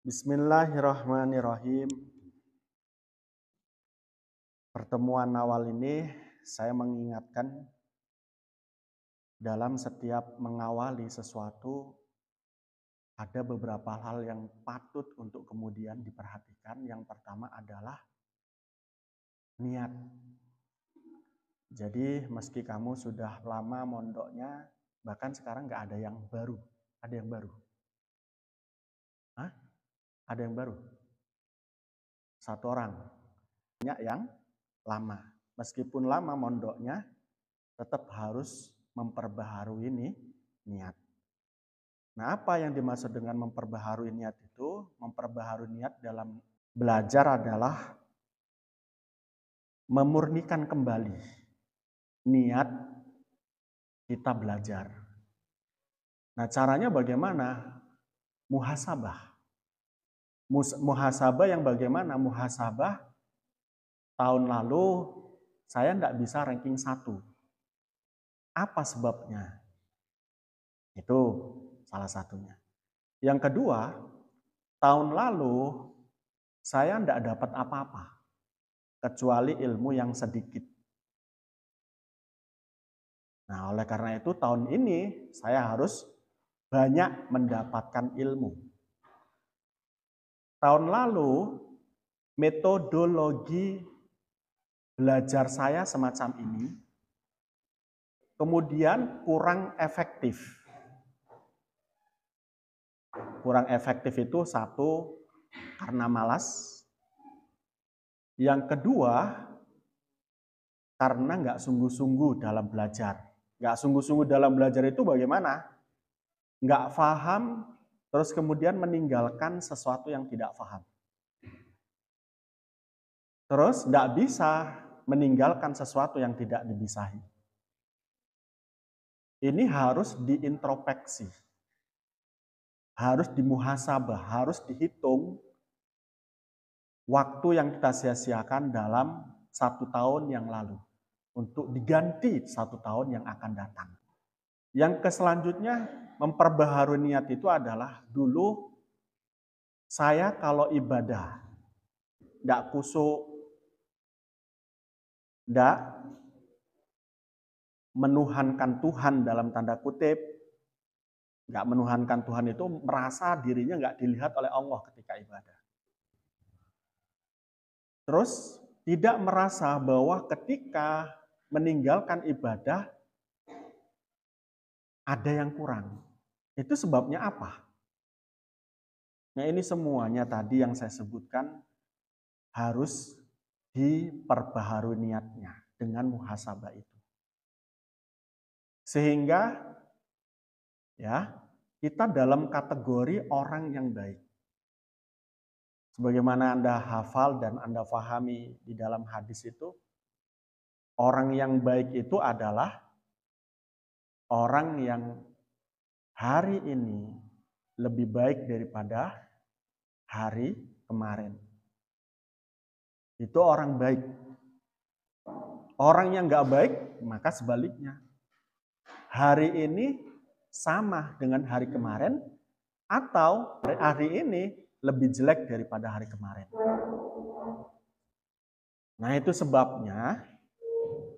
Bismillahirrahmanirrahim. Pertemuan awal ini saya mengingatkan dalam setiap mengawali sesuatu ada beberapa hal yang patut untuk kemudian diperhatikan. Yang pertama adalah niat. Jadi meski kamu sudah lama mondoknya, bahkan sekarang nggak ada yang baru. Ada yang baru? Hah? Ada yang baru? Satu orang. Banyak yang lama. Meskipun lama mondoknya, tetap harus memperbaharui niat. Nah, apa yang dimaksud dengan memperbaharui niat itu? Memperbaharui niat dalam belajar adalah memurnikan kembali niat kita belajar. Nah, caranya bagaimana? Muhasabah. Muhasabah yang bagaimana? Muhasabah tahun lalu saya tidak bisa ranking 1. Apa sebabnya? Itu salah satunya. Yang kedua, tahun lalu saya tidak dapat apa-apa kecuali ilmu yang sedikit. Nah, oleh karena itu tahun ini saya harus banyak mendapatkan ilmu. Tahun lalu metodologi belajar saya semacam ini, kemudian kurang efektif. Kurang efektif itu satu, karena malas. Yang kedua, karena nggak sungguh-sungguh dalam belajar. Nggak sungguh-sungguh dalam belajar itu bagaimana? Nggak paham, terus kemudian meninggalkan sesuatu yang tidak paham. Terus nggak bisa meninggalkan sesuatu yang tidak dibisahi. Ini harus diintrospeksi, harus dimuhasabah, harus dihitung waktu yang kita sia-siakan dalam 1 tahun yang lalu untuk diganti 1 tahun yang akan datang. Yang selanjutnya memperbaharui niat itu adalah dulu saya kalau ibadah tidak kusuk, tidak menuhankan Tuhan dalam tanda kutip, nggak menuhankan Tuhan itu merasa dirinya nggak dilihat oleh Allah ketika ibadah. Terus tidak merasa bahwa ketika meninggalkan ibadah ada yang kurang. Itu sebabnya apa? Nah, ini semuanya tadi yang saya sebutkan harus diperbaharui niatnya dengan muhasabah itu. Sehingga ya, kita dalam kategori orang yang baik. Sebagaimana Anda hafal dan Anda pahami di dalam hadis itu, orang yang baik itu adalah orang yang hari ini lebih baik daripada hari kemarin. Itu orang baik. Orang yang nggak baik, maka sebaliknya. Hari ini sama dengan hari kemarin, atau hari ini lebih jelek daripada hari kemarin. Nah, itu sebabnya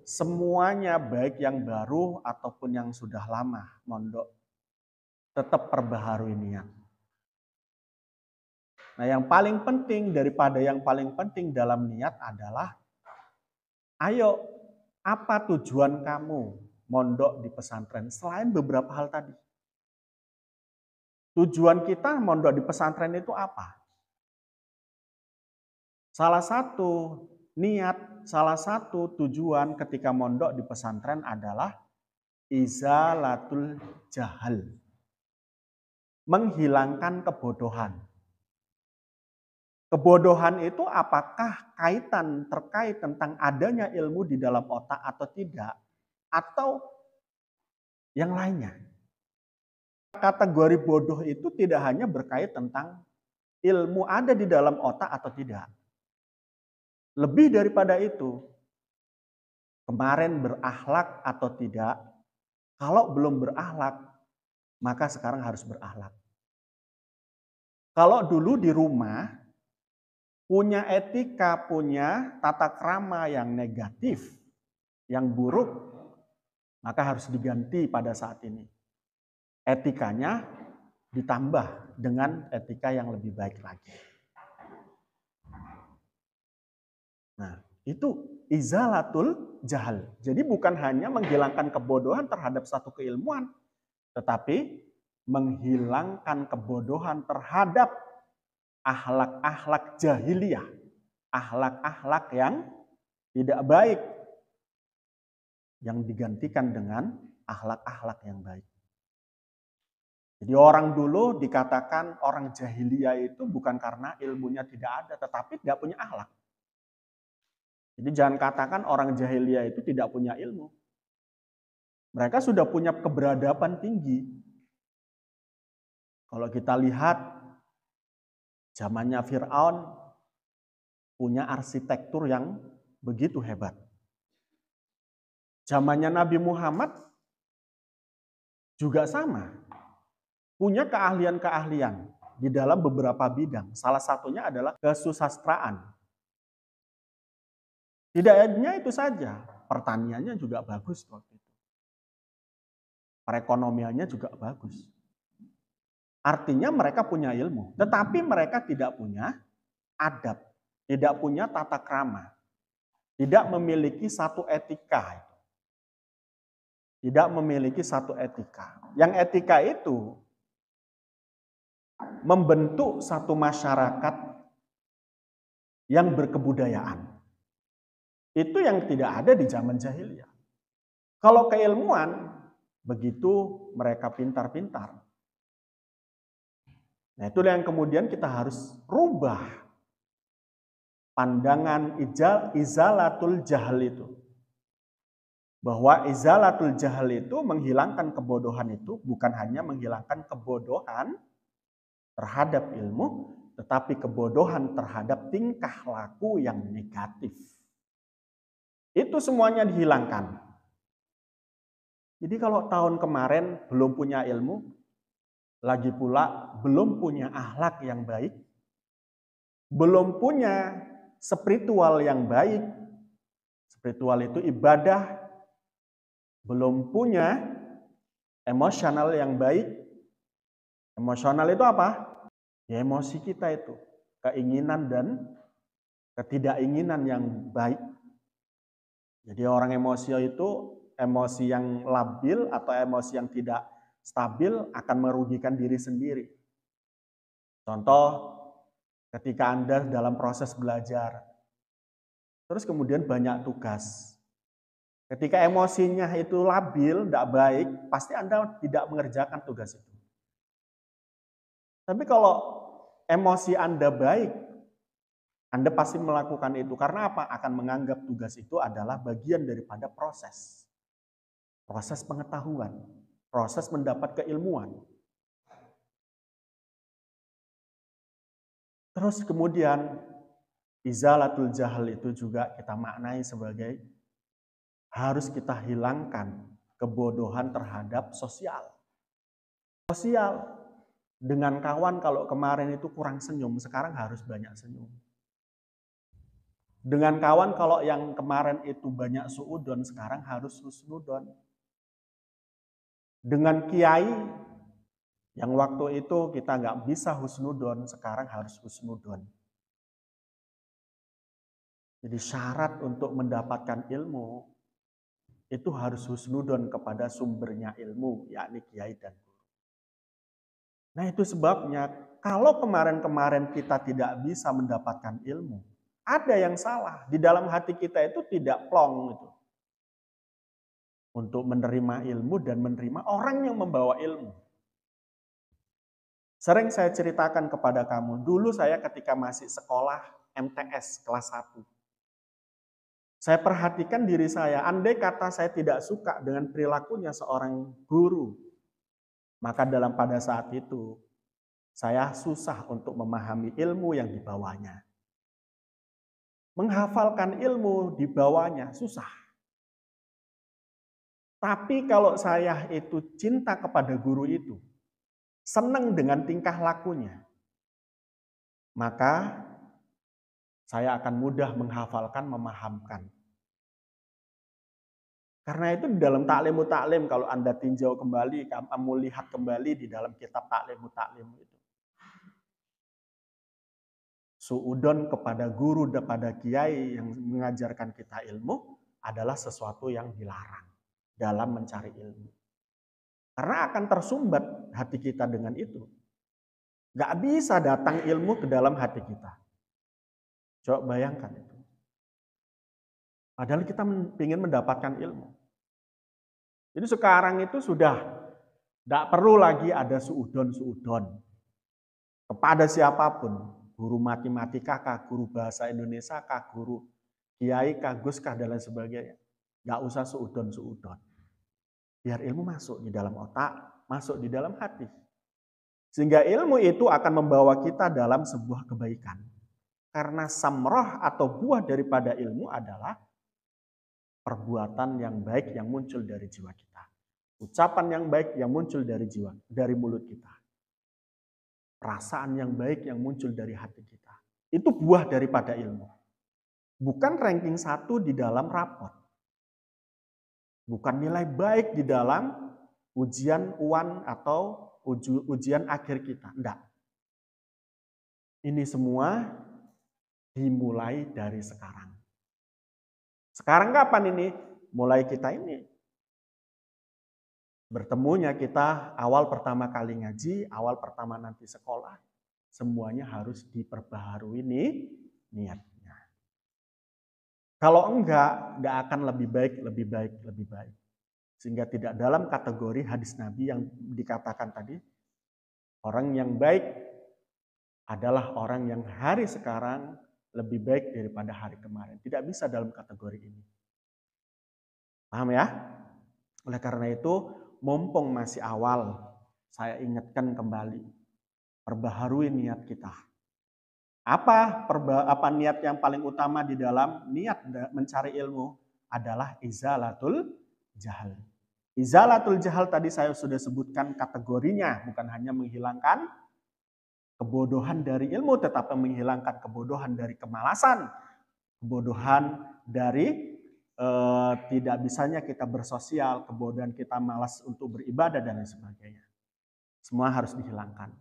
semuanya baik yang baru ataupun yang sudah lama mondok tetap perbaharui niat. Nah, yang paling penting daripada yang paling penting dalam niat adalah ayo, apa tujuan kamu mondok di pesantren selain beberapa hal tadi? Tujuan kita mondok di pesantren itu apa? Salah satu niat, salah satu tujuan ketika mondok di pesantren adalah izalatul jahal. Menghilangkan kebodohan. Kebodohan itu apakah kaitan terkait tentang adanya ilmu di dalam otak atau tidak? Atau yang lainnya? Kategori bodoh itu tidak hanya berkait tentang ilmu ada di dalam otak atau tidak. Lebih daripada itu, kemarin berakhlak atau tidak, kalau belum berakhlak, maka sekarang harus berakhlak. Kalau dulu di rumah punya etika, punya tata krama yang negatif, yang buruk, maka harus diganti pada saat ini. Etikanya ditambah dengan etika yang lebih baik lagi. Nah, itu izalatul jahal. Jadi bukan hanya menghilangkan kebodohan terhadap satu keilmuan, tetapi menghilangkan kebodohan terhadap akhlak-akhlak jahiliyah, akhlak-akhlak yang tidak baik, yang digantikan dengan akhlak-akhlak yang baik. Jadi orang dulu dikatakan orang jahiliyah itu bukan karena ilmunya tidak ada, tetapi tidak punya akhlak. Jadi jangan katakan orang jahiliyah itu tidak punya ilmu. Mereka sudah punya keberadaban tinggi. Kalau kita lihat zamannya Fir'aun punya arsitektur yang begitu hebat. Zamannya Nabi Muhammad juga sama. Punya keahlian-keahlian di dalam beberapa bidang. Salah satunya adalah kesusastraan. Tidak hanya itu saja, pertaniannya juga bagus waktu itu. Perekonomiannya juga bagus. Artinya mereka punya ilmu, tetapi mereka tidak punya adab, tidak punya tata krama, tidak memiliki satu etika. Tidak memiliki satu etika. Yang etika itu membentuk satu masyarakat yang berkebudayaan. Itu yang tidak ada di zaman jahiliyah. Kalau keilmuan, begitu mereka pintar-pintar. Nah, itu yang kemudian kita harus rubah pandangan izalatul jahal itu. Bahwa izalatul jahal itu menghilangkan kebodohan itu bukan hanya menghilangkan kebodohan terhadap ilmu, tetapi kebodohan terhadap tingkah laku yang negatif. Itu semuanya dihilangkan. Jadi kalau tahun kemarin belum punya ilmu, lagi pula belum punya akhlak yang baik, belum punya spiritual yang baik, spiritual itu ibadah, belum punya emosional yang baik. Emosional itu apa? Ya emosi kita itu, keinginan dan ketidakinginan yang baik. Jadi orang emosi itu, emosi yang labil atau emosi yang tidak stabil akan merugikan diri sendiri. Contoh, ketika Anda dalam proses belajar, terus kemudian banyak tugas. Ketika emosinya itu labil, tidak baik, pasti Anda tidak mengerjakan tugas itu. Tapi kalau emosi Anda baik, Anda pasti melakukan itu. Karena apa? Akan menganggap tugas itu adalah bagian daripada proses. Proses pengetahuan. Proses mendapat keilmuan. Terus kemudian, izalatul jahal itu juga kita maknai sebagai harus kita hilangkan kebodohan terhadap sosial. Sosial. Dengan kawan kalau kemarin itu kurang senyum, sekarang harus banyak senyum. Dengan kawan kalau yang kemarin itu banyak suudon, sekarang harus husnudon. Dengan kiai yang waktu itu kita nggak bisa husnudon, sekarang harus husnudon. Jadi syarat untuk mendapatkan ilmu itu harus husnudon kepada sumbernya ilmu, yakni kiai dan guru. Nah itu sebabnya kalau kemarin-kemarin kita tidak bisa mendapatkan ilmu, ada yang salah. Di dalam hati kita itu tidak plong itu. Untuk menerima ilmu dan menerima orang yang membawa ilmu. Sering saya ceritakan kepada kamu, dulu saya ketika masih sekolah MTS kelas 1. Saya perhatikan diri saya, andai kata saya tidak suka dengan perilakunya seorang guru, maka pada saat itu saya susah untuk memahami ilmu yang dibawanya. Menghafalkan ilmu dibawanya susah. Tapi kalau saya itu cinta kepada guru itu, senang dengan tingkah lakunya, maka saya akan mudah menghafalkan, memahamkan. Karena itu di dalam Ta'limu Ta'lim, kalau Anda tinjau kembali, kamu lihat kembali di dalam kitab Ta'limu Ta'lim itu. Suudon kepada guru, kepada kiai yang mengajarkan kita ilmu adalah sesuatu yang dilarang dalam mencari ilmu. Karena akan tersumbat hati kita dengan itu. Gak bisa datang ilmu ke dalam hati kita. Coba bayangkan itu. Padahal kita ingin mendapatkan ilmu. Jadi sekarang itu sudah tidak perlu lagi ada suudon-suudon kepada siapapun. Guru matematika kah, guru bahasa Indonesia kah, guru kiai kah, gus kah, dan lain sebagainya. Nggak usah suudon-suudon. Biar ilmu masuk di dalam otak, masuk di dalam hati. Sehingga ilmu itu akan membawa kita dalam sebuah kebaikan. Karena samroh atau buah daripada ilmu adalah perbuatan yang baik yang muncul dari jiwa kita. Ucapan yang baik yang muncul dari jiwa, dari mulut kita. Perasaan yang baik yang muncul dari hati kita. Itu buah daripada ilmu. Bukan ranking 1 di dalam rapot. Bukan nilai baik di dalam ujian UAN atau ujian akhir kita. Enggak. Ini semua dimulai dari sekarang. Sekarang kapan ini? Mulai kita ini. Bertemunya kita awal pertama kali ngaji, awal pertama nanti sekolah. Semuanya harus diperbaharui niatnya. Kalau enggak akan lebih baik, lebih baik, lebih baik. Sehingga tidak dalam kategori hadis Nabi yang dikatakan tadi, orang yang baik adalah orang yang hari sekarang lebih baik daripada hari kemarin. Tidak bisa dalam kategori ini. Paham ya? Oleh karena itu, mumpung masih awal, saya ingatkan kembali. Perbaharui niat kita. Apa niat yang paling utama di dalam niat mencari ilmu? Adalah izalatul jahal. Izalatul jahal tadi saya sudah sebutkan kategorinya. Bukan hanya menghilangkan kebodohan dari ilmu, tetapi menghilangkan kebodohan dari kemalasan, kebodohan dari tidak bisanya kita bersosial, kebodohan kita malas untuk beribadah dan lain sebagainya. Semua harus dihilangkan.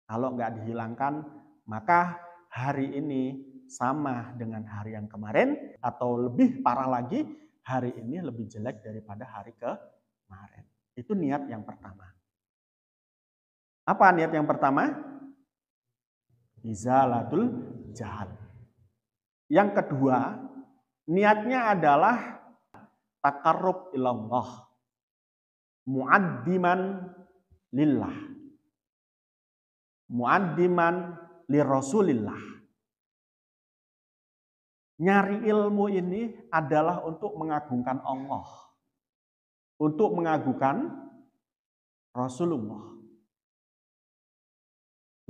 Kalau nggak dihilangkan, maka hari ini sama dengan hari yang kemarin, atau lebih parah lagi, hari ini lebih jelek daripada hari kemarin. Itu niat yang pertama. Apa niat yang pertama? Izalatul jahal. Yang kedua, niatnya adalah taqarrub ilallah. Muaddiman lillah. Muaddiman lirasulillah. Nyari ilmu ini adalah untuk mengagungkan Allah. Untuk mengagungkan Rasulullah.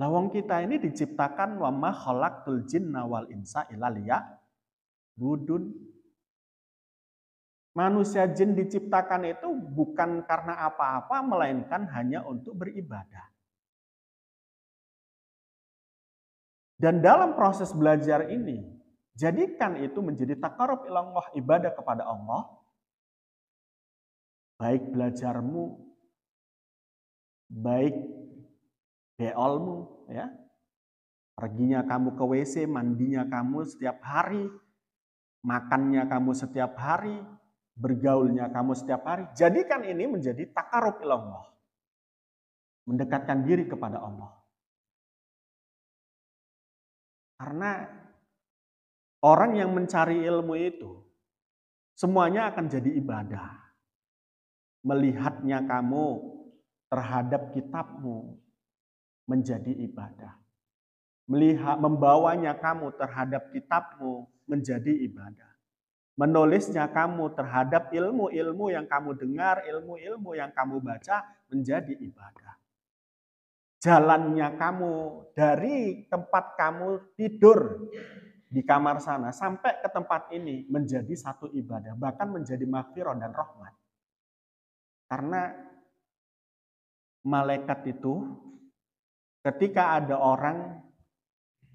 Lawang kita ini diciptakan wa ma khalaqtul jinna wal insa illa liya'budun. Manusia jin diciptakan itu bukan karena apa-apa, melainkan hanya untuk beribadah. Dan dalam proses belajar ini, jadikan itu menjadi taqarrub ilallah, ibadah kepada Allah. Baik belajarmu, baik beolmu, ya. Perginya kamu ke WC, mandinya kamu setiap hari, makannya kamu setiap hari, bergaulnya kamu setiap hari. Jadikan ini menjadi taqarrub ilallah. Mendekatkan diri kepada Allah. Karena orang yang mencari ilmu itu semuanya akan jadi ibadah. Melihatnya kamu terhadap kitabmu menjadi ibadah. Membawanya kamu terhadap kitabmu menjadi ibadah. Menulisnya kamu terhadap ilmu-ilmu yang kamu dengar, ilmu-ilmu yang kamu baca menjadi ibadah. Jalannya kamu dari tempat kamu tidur di kamar sana sampai ke tempat ini menjadi satu ibadah, bahkan menjadi maghfirah dan rahmat. Karena malaikat itu ketika ada orang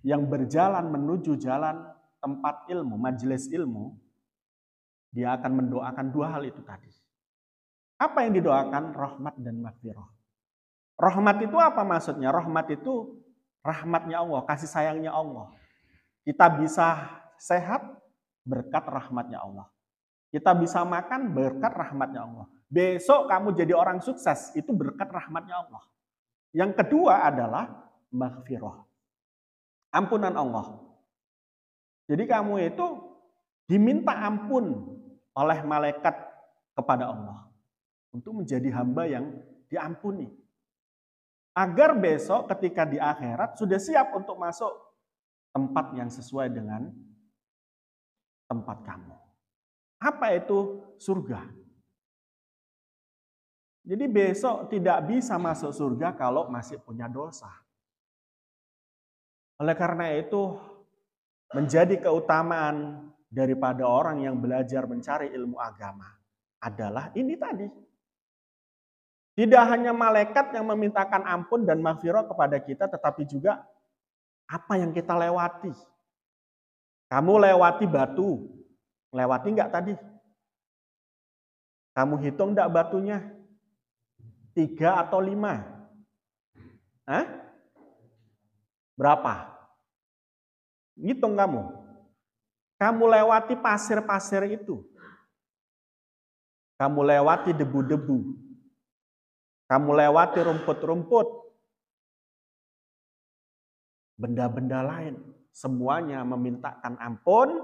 yang berjalan menuju jalan tempat ilmu, majelis ilmu, dia akan mendoakan dua hal itu tadi. Apa yang didoakan? Rahmat dan maghfirah. Rahmat itu apa maksudnya? Rahmat itu rahmatnya Allah, kasih sayangnya Allah. Kita bisa sehat berkat rahmatnya Allah. Kita bisa makan berkat rahmatnya Allah. Besok kamu jadi orang sukses, itu berkat rahmatnya Allah. Yang kedua adalah maghfirah. Ampunan Allah. Jadi kamu itu diminta ampun oleh malaikat kepada Allah untuk menjadi hamba yang diampuni. Agar besok ketika di akhirat sudah siap untuk masuk tempat yang sesuai dengan tempat kamu. Apa itu surga? Jadi besok tidak bisa masuk surga kalau masih punya dosa. Oleh karena itu, menjadi keutamaan daripada orang yang belajar mencari ilmu agama adalah ini tadi. Tidak hanya malaikat yang memintakan ampun dan maghfirah kepada kita, tetapi juga apa yang kita lewati. Kamu lewati batu, lewati enggak tadi? Kamu hitung enggak batunya? 3 atau 5? Hah? Berapa? Ngitung kamu. Kamu lewati pasir-pasir itu. Kamu lewati debu-debu. Kamu lewati rumput-rumput. Benda-benda lain. Semuanya memintakan ampun.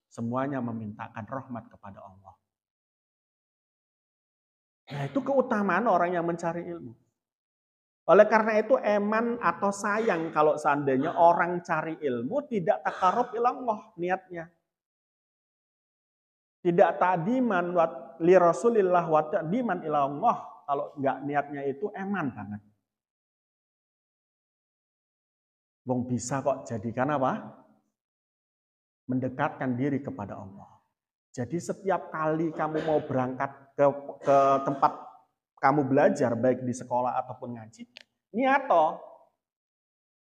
Semuanya memintakan rahmat kepada Allah. Nah, itu keutamaan orang yang mencari ilmu. Oleh karena itu eman atau sayang kalau seandainya orang cari ilmu tidak takarub ilallah niatnya. Tidak ta'diman li Rasulillah wa ta'diman ilallah. Kalau enggak niatnya itu eman banget. Wong bisa kok jadikan apa? Mendekatkan diri kepada Allah. Jadi setiap kali kamu mau berangkat ke tempat kamu belajar, baik di sekolah ataupun ngaji, niat toh,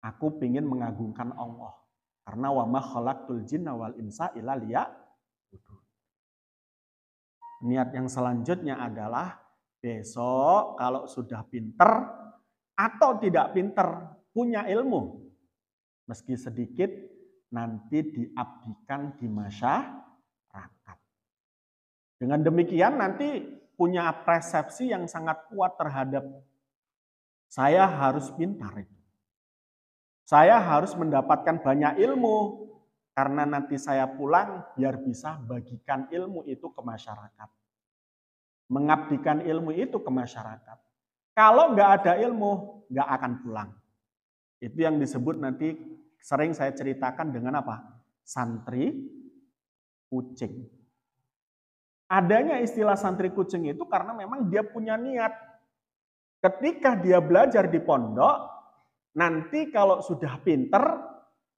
aku ingin mengagungkan Allah. Karena wa ma khalaqtul jinna wal insa illa liya'budun. Niat yang selanjutnya adalah besok kalau sudah pinter atau tidak pinter, punya ilmu, meski sedikit, nanti diabdikan di masyarakat. Dengan demikian nanti punya persepsi yang sangat kuat terhadap saya harus pintar itu. Saya harus mendapatkan banyak ilmu karena nanti saya pulang biar bisa bagikan ilmu itu ke masyarakat. Mengabdikan ilmu itu ke masyarakat. Kalau nggak ada ilmu, nggak akan pulang. Itu yang disebut nanti sering saya ceritakan dengan apa? Santri kucing. Adanya istilah santri kucing itu karena memang dia punya niat. Ketika dia belajar di pondok, nanti kalau sudah pinter,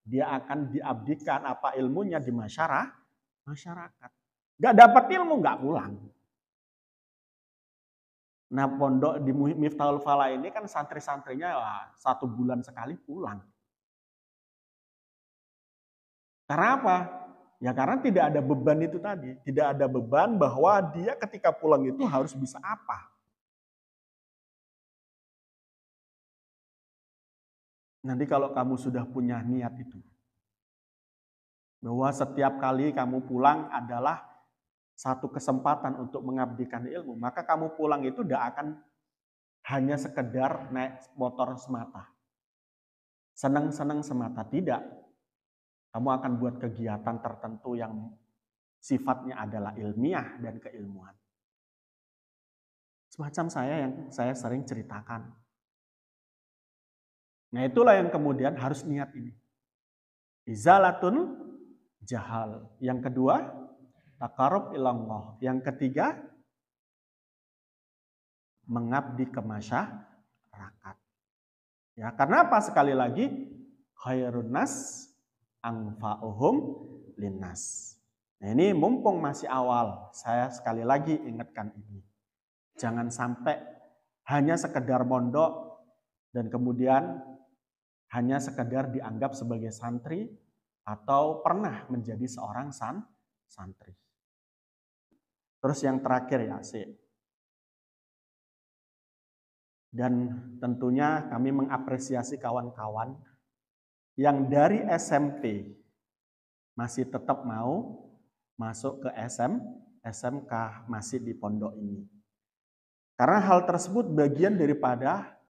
dia akan diabdikan apa ilmunya di masyarakat. Gak dapat ilmu, gak pulang. Nah pondok di Miftahul Falah ini kan santri-santrinya 1 bulan sekali pulang. Karena apa? Ya karena tidak ada beban itu tadi. Tidak ada beban bahwa dia ketika pulang itu harus bisa apa. Nanti kalau kamu sudah punya niat itu. Bahwa setiap kali kamu pulang adalah satu kesempatan untuk mengabdikan ilmu. Maka kamu pulang itu tidak akan hanya sekedar naik motor semata. Senang-senang semata. Tidak. Kamu akan buat kegiatan tertentu yang sifatnya adalah ilmiah dan keilmuan. Semacam saya yang saya sering ceritakan. Nah itulah yang kemudian harus niat ini. Izalatun jahal. Yang kedua, takarub ilallah. Yang ketiga, mengabdi ke masyarakat. Ya, karena apa? Sekali lagi, khairun nas anfa'uhum linnas. Nah ini mumpung masih awal, saya sekali lagi ingatkan ini. Jangan sampai hanya sekedar mondok dan kemudian hanya sekedar dianggap sebagai santri atau pernah menjadi seorang santri. Terus yang terakhir ya, dan tentunya kami mengapresiasi kawan-kawan yang dari SMP masih tetap mau masuk ke SMK masih di pondok ini. Karena hal tersebut bagian daripada